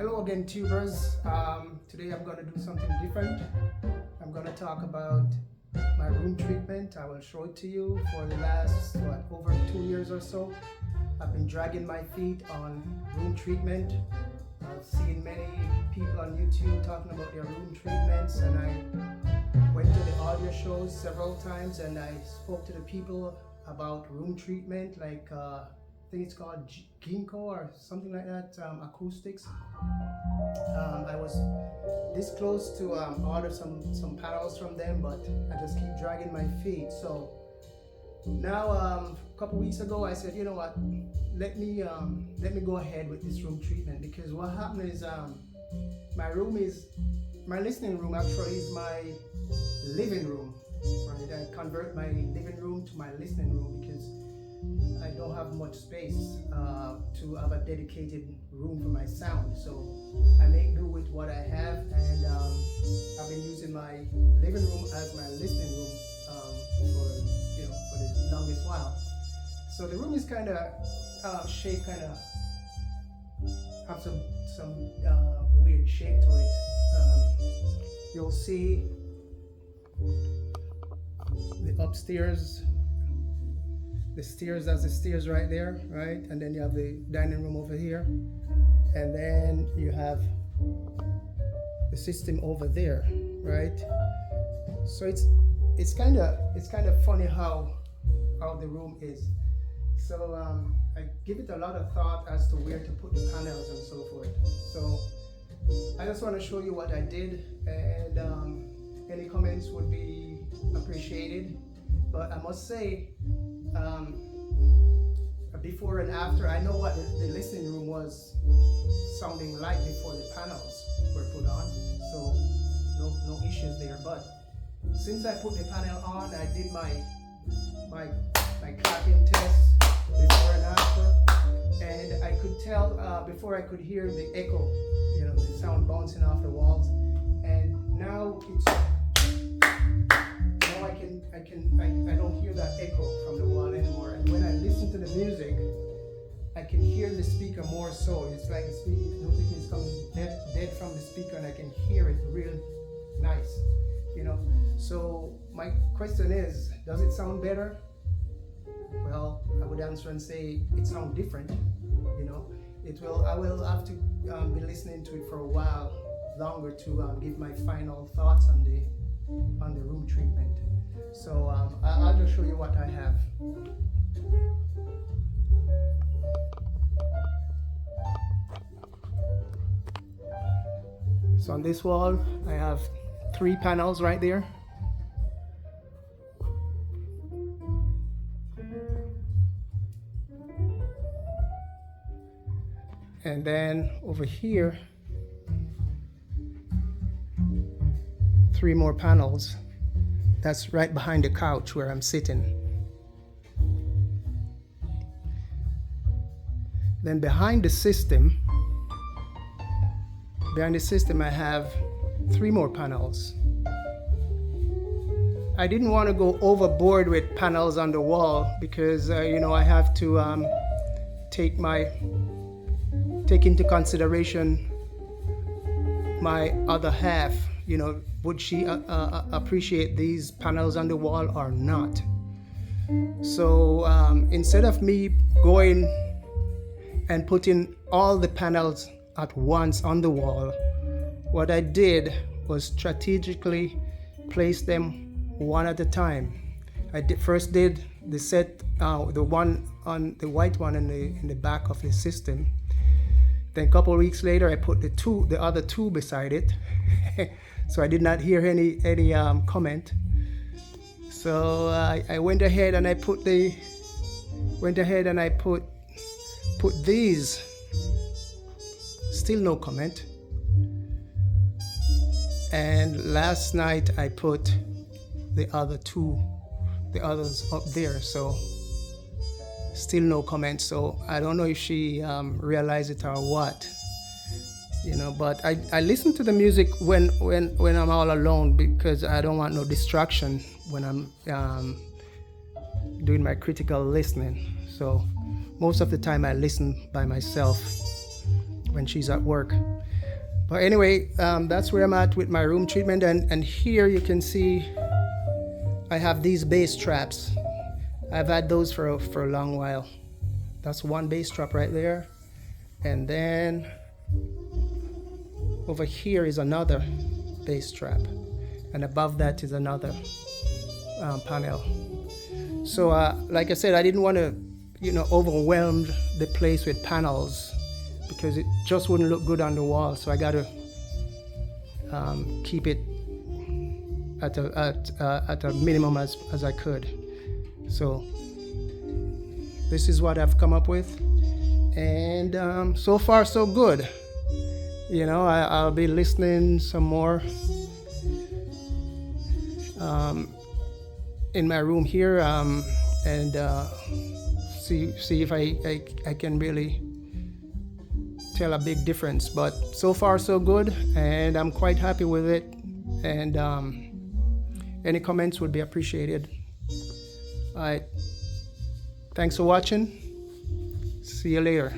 Hello again, tubers. Today I'm going to do something different. I'm going to talk about my room treatment. I will show it to you. For the last over 2 years or so, I've been dragging my feet on room treatment. I've seen many people on YouTube talking about their room treatments, and I went to the audio shows several times and I spoke to the people about room treatment, like I think it's called Ginkgo or something like that, acoustics. I was this close to order some panels from them, but I just keep dragging my feet. So now a couple weeks ago I said, you know what, let me go ahead with this room treatment, because what happened is my listening room actually is my living room, right? I convert my living room to my listening room because I don't have much space to have a dedicated room for my sound. So I make do with what I have, and I've been using my living room as my listening room for the longest while. So the room is kind of shaped, kind of have some weird shape to it. You'll see the upstairs. The stairs, that's the stairs right there, right? And then you have the dining room over here, and then you have the system over there, right? So it's kind of funny how the room is. So I give it a lot of thought as to where to put the panels and so forth. So I just want to show you what I did, and any comments would be appreciated. But I must say, before and after, I know what the listening room was sounding like before the panels were put on, so no issues there. But since I put the panel on, I did my clapping test before and after, and I could tell before I could hear the echo, the sound bouncing off the walls, and now I don't hear that echo from the wall anymore. And when I listen to the music, I can hear the speaker more so. It's like the music is coming dead from the speaker, and I can hear it real nice, So my question is, does it sound better? Well, I would answer and say it sounds different. I will have to be listening to it for a while longer to give my final thoughts on the room treatment. So I'll just show you what I have. So on this wall, I have 3 panels right there. And then over here, 3 more panels. That's right behind the couch where I'm sitting. Then behind the system, I have 3 more panels. I didn't want to go overboard with panels on the wall because I have to take into consideration my other half. Would she appreciate these panels on the wall or not? So instead of me going and putting all the panels at once on the wall, what I did was strategically place them one at a time. I first did the set, the one on the white one in the back of the system. Then a couple of weeks later, I put the other two beside it. So I did not hear any comment. So I went ahead and I put these. Still no comment. And last night I put the others up there. So still no comment. So I don't know if she realized it or what. But I listen to the music when I'm all alone, because I don't want no distraction when I'm doing my critical listening. So most of the time I listen by myself when she's at work. But anyway, that's where I'm at with my room treatment. And here you can see I have these bass traps. I've had those for a long while. That's one bass trap right there. And then over here is another bass trap. And above that is another panel. So like I said, I didn't want to, overwhelm the place with panels because it just wouldn't look good on the wall. So I got to keep it at a minimum as I could. So this is what I've come up with, and so far so good. I'll be listening some more in my room here, and see if I can really tell a big difference. But so far so good, and I'm quite happy with it. And any comments would be appreciated. All right. Thanks for watching. See you later.